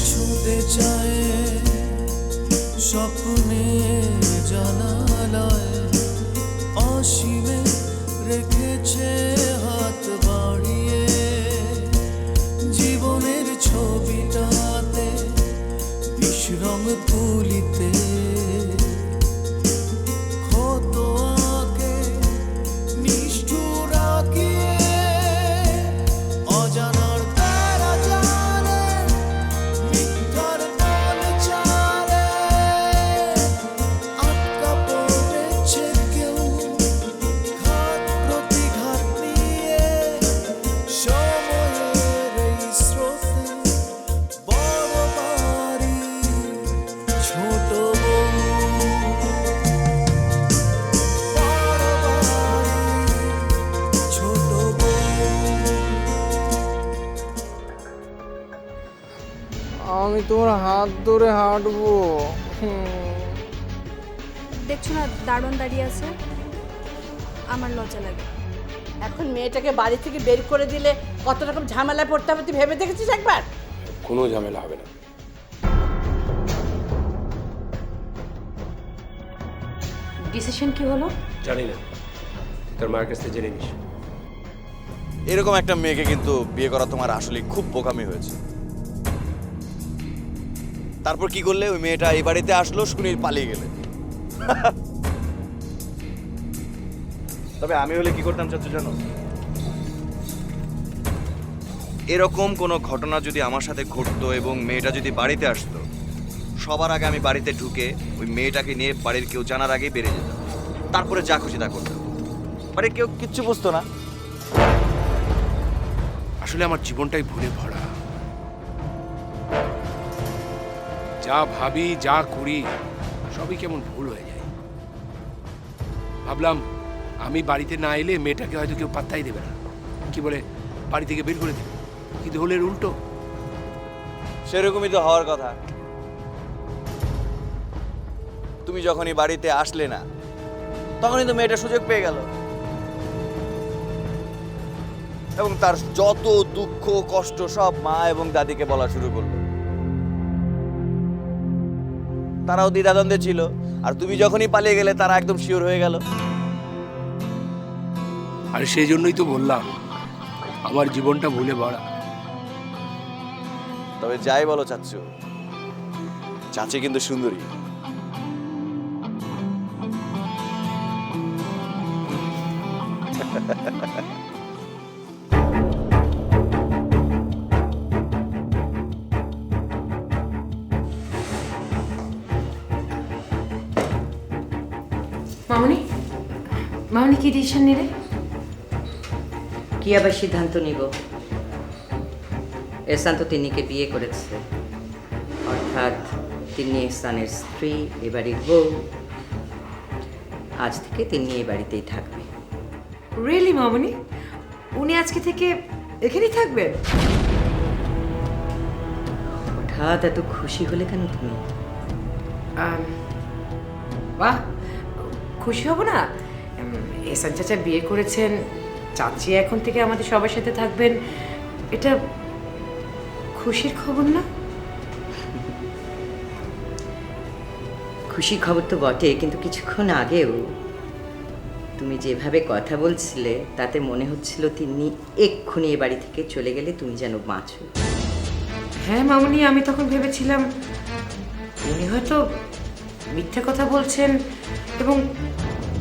ছুঁতে চায় স্বপ্নে জানালায়, অসীমে রেখেছে হাত বাড়িয়ে, জীবনের ছবিটাতে বিশ্রম তুলিতে ক্ষত আঁকে নিষ্ঠুর আঁকিয়ে, অজানার তারা জানে মিথ্যার দল চালে, আটকা পড়েছে কেউ ঘাত প্রতিঘাত নিয়ে, সময়ের এই স্রোতে বড় বাড়ি ছোট বউ, বড় বাড়ি ছোট বউ। আমি তোমার হাত ধরে হাঁটবো। দেখছো না দারোয়ান দাঁড়িয়ে আছে, আমার লজ্জা লাগে। এখন মেয়েটাকে বাড়ি থেকে বের করে দিলে কত রকম ঝামেলায় পড়তে হবে তুই ভেবে দেখেছিস একবার? কোনো ঝামেলা হবে না। ডিসিশন কি হলো? জানি না, তুই তোর মায়ের কাছ থেকে জেনে নিস। এরকম একটা মেয়েকে কিন্তু বিয়ে করা তোমার আসলে খুব বোকামি হয়েছে। তারপর কি করলে? ওই মেয়েটা এই বাড়িতে আসলো, শুনি পালিয়ে গেলে। তবে আমি হলে কি করতাম চাচ্ছ জানো? এরকম কোনো ঘটনা যদি আমার সাথে ঘটতো এবং মেয়েটা যদি বাড়িতে আসতো, সবার আগে আমি বাড়িতে ঢুকে ওই মেয়েটাকে নিয়ে বাড়ির কেউ জানার আগেই বেরিয়ে যেতাম। তারপরে যা খুশি তা করতাম, বাড়ির কেউ কিচ্ছু বুঝতো না। আসলে আমার জীবনটাই ভুলে ভরা। যা ভাবি যা করি সবই কেমন ভুল হয়ে যায়। ভাবলাম আমি বাড়িতে না এলে মেয়েটাকে হয়তো কেউ পাত্তাই দেবে না, কি বলে বাড়ি থেকে বের করে দেবে, কিন্তু হলে এর উল্টো। সেরকমই তো হওয়ার কথা। তুমি যখনই বাড়িতে আসলে না, তখনই তো মেয়েটা সুযোগ পেয়ে গেল এবং তার যত দুঃখ কষ্ট সব মা এবং দাদিকে বলা শুরু করলো। তারাও দ্বিধাদ্বন্দ্বে ছিল, আর তুমি যখনই পালিয়ে গেলে তারা একদম শিওর হয়ে গেল। আর সেই জন্যই তো বললাম আমার জীবনটা ভুলে ভরা। তবে যাই বলো চাচ্ছু, চাচি কিন্তু সুন্দরী। মামনি, মামনি কি ডিসিশন নিলে? কি আবার সিদ্ধান্ত নিব? এহসান তো তিন্নিকে বিয়ে করেছে, অর্থাৎ তিন্নি এহসানের স্ত্রী, এ বাড়ির বউ। আজ থেকে তিন্নি এই বাড়িতেই থাকবে। রিয়েলি মামনি? উনি আজকে থেকে এখানেই থাকবেন? হঠাৎ এত খুশি হলে কেন তুমি? বাহ, খুশি হব না? এহসান চাচা বিয়ে করেছেন, চাচি এখন থেকে আমাদের সবার সাথে থাকবেন, এটা খুশির খবর না? খুশি খবর তো বটে, কিন্তু কিছুক্ষণ আগেও তুমি যেভাবে কথা বলছিলে তাতে মনে হচ্ছিল তিন্নি এক্ষুনি এ বাড়ি থেকে চলে গেলে তুমি যেন বাঁচো। হ্যাঁ মামনি, আমি তখন ভেবেছিলাম উনি হয়তো মিথ্যে কথা বলছেন এবং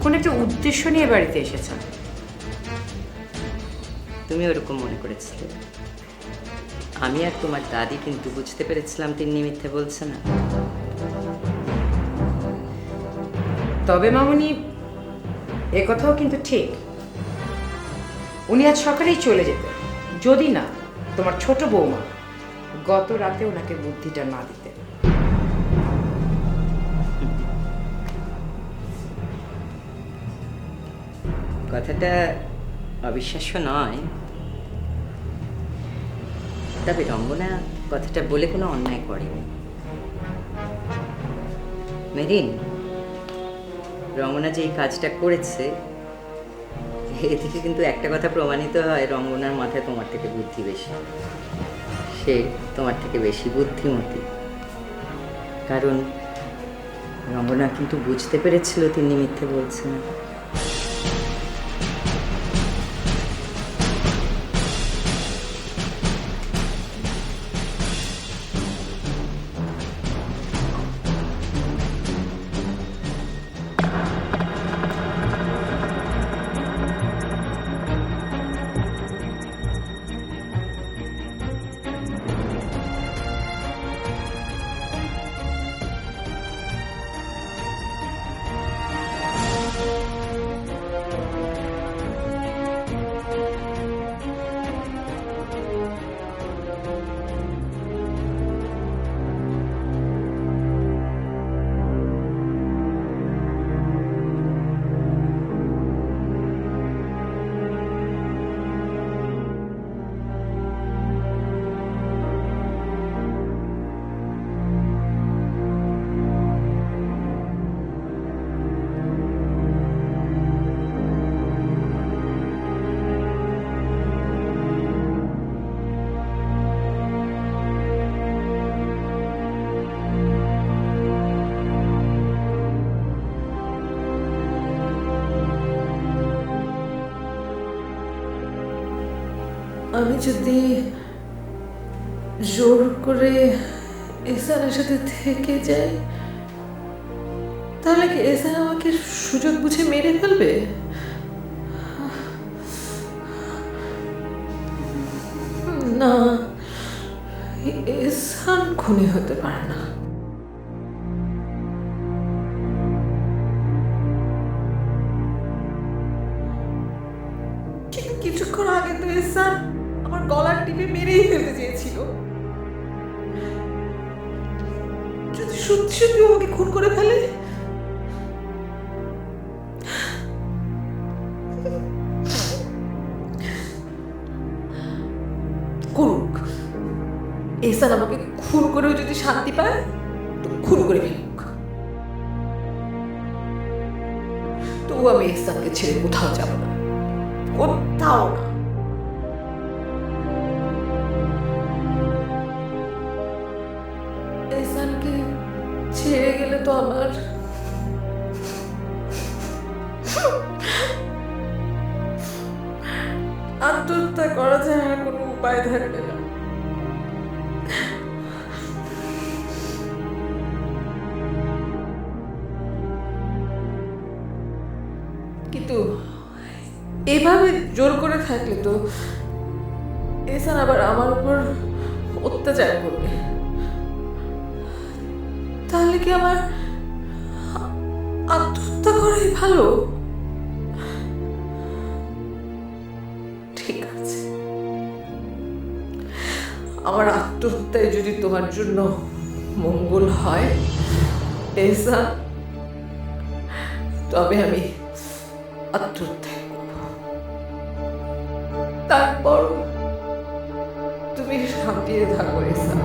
কোন একটা উদ্দেশ্য নিয়ে বাড়িতে এসেছেন। তুমি ওরকম মনে করেছিলে। আমি আর তোমার দাদি কিন্তু বুঝতে পেরেছিলাম তিন্নি মিথ্যে বলছে না। তবে মামনি, এ কথাও কিন্তু ঠিক, উনি আজ সকালেই চলে যেতেন যদি না তোমার ছোট বৌমা গত রাতে ওনাকে বুদ্ধিটা না দিতেন। কথাটা অবিশ্বাস্য নয়, তবে রঙ্গনা কথাটা বলে কোনো অন্যায় করেনি। মেরিন, রঙ্গনা যে এই কাজটা করেছে এ থেকে কিন্তু একটা কথা প্রমাণিত হয়, রঙ্গনার মাথায় তোমার থেকে বুদ্ধি বেশি। সে তোমার থেকে বেশি বুদ্ধিমতী। কারণ রঙ্গনা কিন্তু বুঝতে পেরেছিল তিনি মিথ্যে বলছে না। আমি যদি জোর করে এসানের সাথে থেকে যাই, তাহলে কি এসান আমাকে সুযোগ বুঝে মেরে ফেলবে? না, এসান খুনি হতে পারে না। কিন্তু কিছুক্ষণ আগে তো এসান আমার গলার টিপে মেরেই ফেলতে চেয়েছিল। যদি সত্যি সত্যি আমাকে খুন করে ফেলে, করুক। এসান আমাকে খুন করেও যদি শান্তি পায় তো খুন করে ফেলুক। তবু আমি এসানকে ছেড়ে কোথাও যাব না, কোথাও না। এসানকে ছেড়ে গেলে তো আমার আত্মহত্যা করা যায় আর কোনো উপায় থাকবে না। কিন্তু এভাবে জোর করে থাকলে তো এসান আবার আমার উপর অত্যাচার করবে। তাহলে কি আমার আত্মহত্যা করাই ভালো? ঠিক আছে, আমার আত্মহত্যায় যদি তোমার জন্য মঙ্গল হয় এসান, তবে আমি আত্মহত্যা করব। তারপর তুমি শান্তিতে থাকো এসান।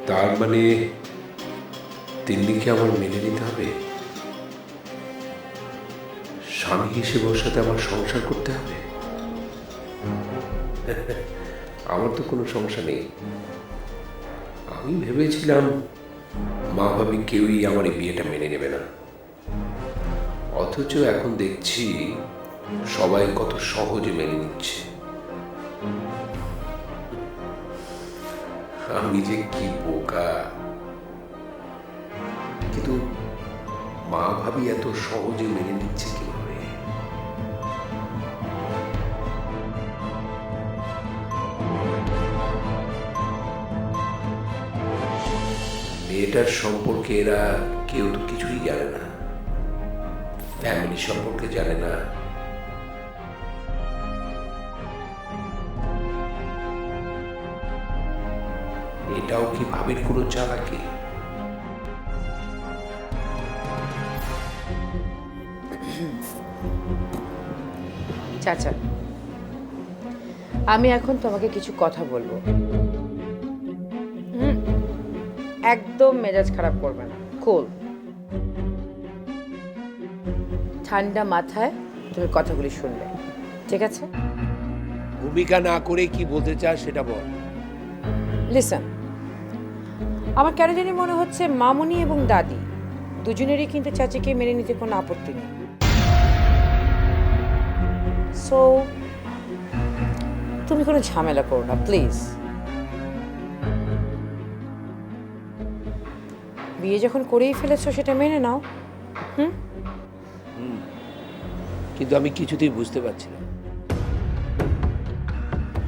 তার মানে তিন্নিকে আমার মেনে নিতে হবে? স্বামী হিসেবে ওর সাথে আমার সংসার করতে হবে? আমার তো কোনো সমস্যা নেই। আমি ভেবেছিলাম মা ভাবি কেউই আমার এই বিয়েটা মেনে নেবে না, অথচ এখন দেখছি সবাই কত সহজে মেনে নিচ্ছে। আমি যে কি বোকা! কিন্তু মা ভাবি এত সহজে মেনে নিচ্ছে কিভাবে? মেয়েটার সম্পর্কে এরা কেউ তো কিছুই জানে না, ফ্যামিলি সম্পর্কে জানে না। এটাও কি ভাবির কোনো চালাকি? চাচা, আমি এখন তোমাকে কিছু কথা বলবো। একদম মেজাজ খারাপ করবে না, কুল, ঠান্ডা মাথায় তুমি কথাগুলি শুনবে, ঠিক আছে? ভূমিকা না করে কি বলতে চাস সেটা বল। লিসন, আমার কেন জানি মনে হচ্ছে মামুনি এবং দাদি দুজনেরই কিন্তু চাচিকে মেনে নিতে কোনো আপত্তি নেই। সো তুমি কোনো ঝামেলা করো না প্লিজ। বিয়ে যখন করেই ফেলেছো সেটা মেনে নাও। কিন্তু আমি কিছুতেই বুঝতে পারছি না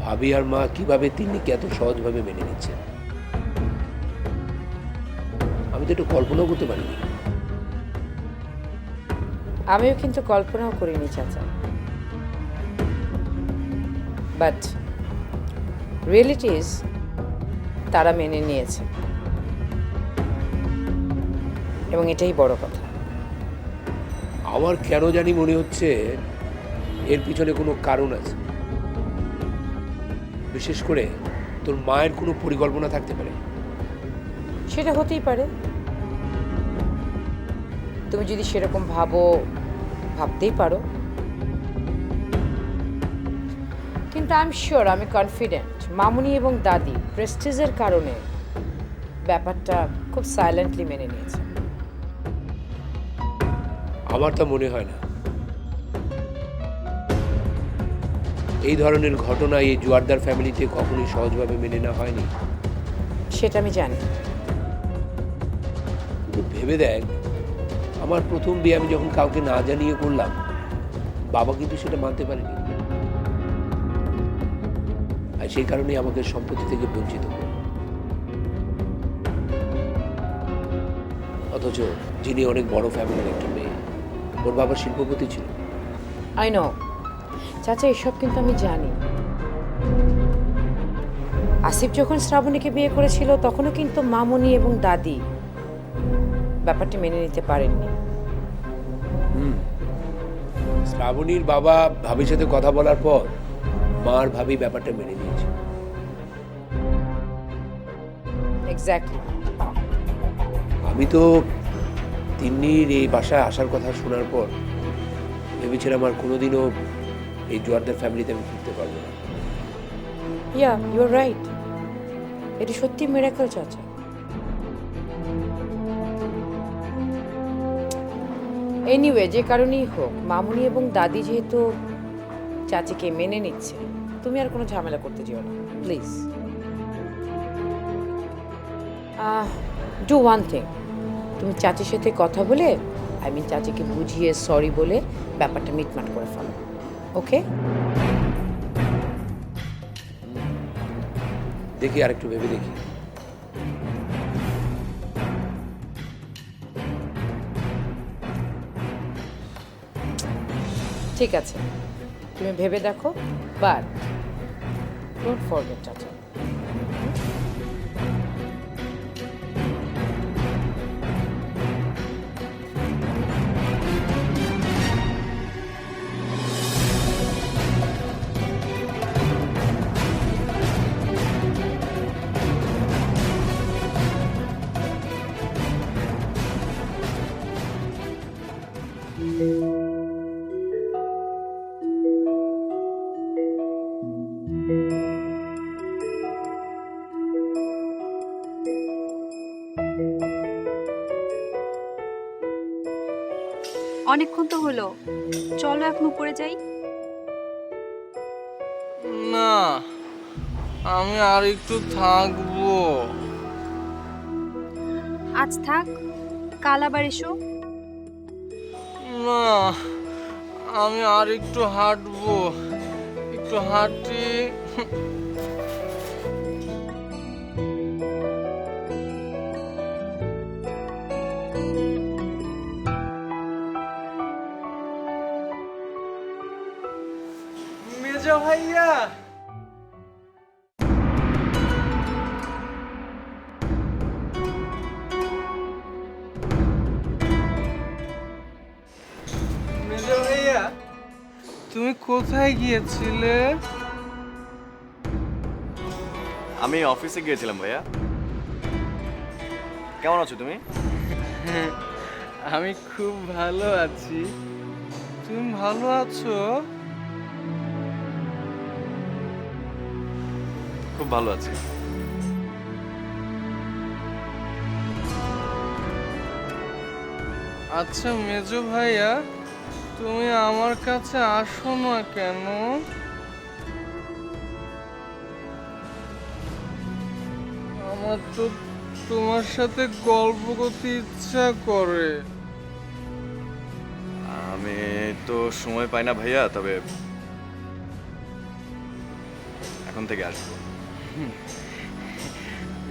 ভাবি আর মা কিভাবে তিন্নিকে এত সহজভাবে মেনে নিচ্ছে। আমি তো একটু কল্পনাও করতে পারিনি। আমিও কিন্তু কল্পনাও করিনি চাচা, বাট রিয়েলিটি ইজ তারা মেনে নিয়েছে, এবং এটাই বড় কথা। আমার কেন জানি মনে হচ্ছে এর পিছনে কোনো কারণ আছে, বিশেষ করে তোর মায়ের কোনো পরিকল্পনা থাকতে পারে। সেটা হতেই পারে, তুমি যদি সেরকম ভাবতেই পারো, কিন্তু আই এম শিওর, আমি কনফিডেন্ট মামুনি এবং দাদি প্রেস্টিজের কারণে ব্যাপারটা খুব সাইলেন্টলি মেনে নিয়েছে। আমার তা মনে হয় না। এই ধরনের ঘটনা এই জোয়ারদার ফ্যামিলিতে কখনোই সহজভাবে মেনে নেওয়া হয়নি। সেটা আমি জানি। কিন্তু ভেবে দেখ, আমার প্রথম বিয়ে আমি যখন কাউকে না জানিয়ে করলাম, বাবা কিন্তু সেটা মানতে পারেনি, আর সেই কারণেই আমাকে সম্পত্তি থেকে বঞ্চিত করল। অথচ যিনি অনেক বড় ফ্যামিলির একটা মেয়ে, ওর বাবা শিল্পপতি ছিল। আই নো চাচা, এসব কিন্তু আমি জানি। আসিফ যখন শ্রাবণীকে বিয়ে করেছিল তখনও কিন্তু মামুনি এবং দাদি ব্যাপারটি মেনে নিতে পারেননি। শ্রাবণীর বাবা ভাবির সাথে কথা বলার পর মা আর ভাবি ব্যাপারটা মেনে নিয়েছে। এক্স্যাক্টলি। আমি তো তিন্নির এই বাসায় আসার কথা শোনার পর ভেবেছিলাম আর কোনোদিনও এই জোয়ারদার ফ্যামিলিতে আমি ফিরতে পারবো না। ইয়া, ইউ আর রাইট। এটি সত্যি মিরাকল চাচা। এনিওয়ে, যে কারণেই হোক, মামুনি এবং দাদি যেহেতু চাচিকে মেনে নিচ্ছে, তুমি আর কোনো ঝামেলা করতে যেও না প্লিজ। ডু ওয়ান থিং, তুমি চাচির সাথে কথা বলে, চাচিকে বুঝিয়ে সরি বলে ব্যাপারটা মিটমাট করে ফেলো, ওকে? দেখি আর একটু ভেবে দেখি। ঠিক আছে, তুমি ভেবে দেখো, বাট ডোন্ট ফরগেট চাচা। অনেকক্ষণ তো হলো, চলো এখন উপরে যাই। না, আমি আর একটু থাকবো। আজ থাক, কাল আবার এসো। না, আমি আর একটু হাঁটবো, একটু হাঁটি। মেজো ভাইয়া, মেজো ভাইয়া, তুমি কোথায় গিয়েছিলে? আমি অফিসে গিয়েছিলাম ভাইয়া। কেমন আছো তুমি? আমি খুব ভালো আছি। তুমি ভালো আছো? খুব ভালো আছি। আচ্ছা মেজো ভাইয়া, তুমি আমার কাছে আসো না কেন? আমার তো তোমার সাথে গল্প করতে ইচ্ছা করে। আমি তো সময় পাই না ভাইয়া, তবে এখন থেকে আসবো।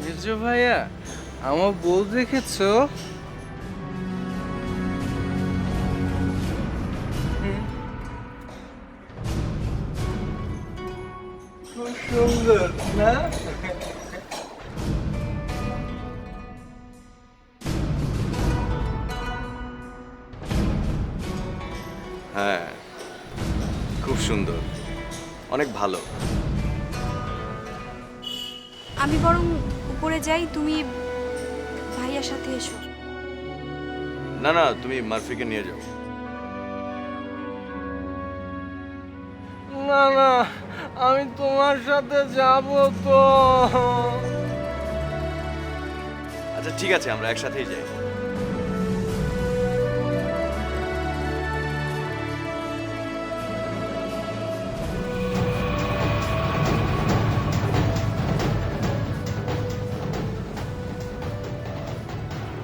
মেজো ভাইয়া, আমার বউ দেখেছো? খুব সুন্দর না? হ্যাঁ, খুব সুন্দর, অনেক ভালো। আমি বরং উপরে যাই, তুমি ভাইয়ার সাথে এসো। না না, তুমি মারফিকে নিয়ে যাও। না না, আমি তোমার সাথে যাব তো। আচ্ছা ঠিক আছে, আমরা একসাথেই যাই।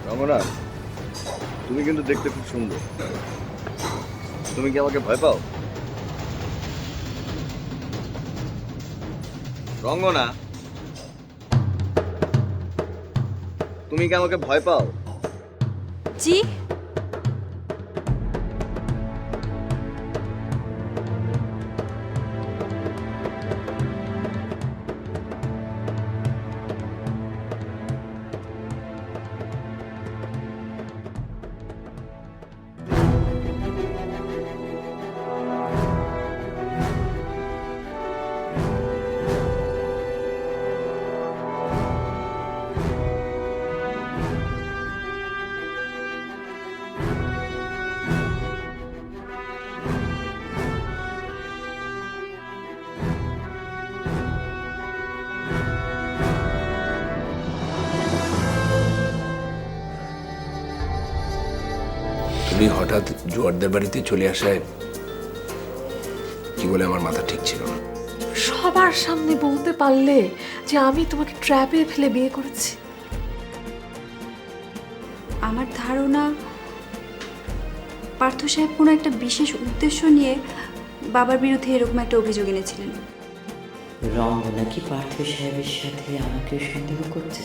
রমনা, তুমি কিন্তু দেখতে খুব সুন্দর। তুমি কি আমাকে ভয় পাও? রঙ্গনা, তুমি কি আমাকে ভয় পাও? জি, তুমি হঠাৎ জোয়ারদার বাড়িতে চলে আসায় কি বলে আমার মাথা ঠিক ছিল না। সবার সামনে বলতে পারলে যে আমি তোমাকে ট্র্যাপে ফেলে বিয়ে করেছি? আমার ধারণা পার্থ সাহেব কোনো একটা বিশেষ উদ্দেশ্য নিয়ে বাবার বিরুদ্ধে এরকম একটা অভিযোগ এনেছিলেন। রঙ্গনা কি পার্থ সাহেবের সাথে আমাকে সন্দেহ করছে?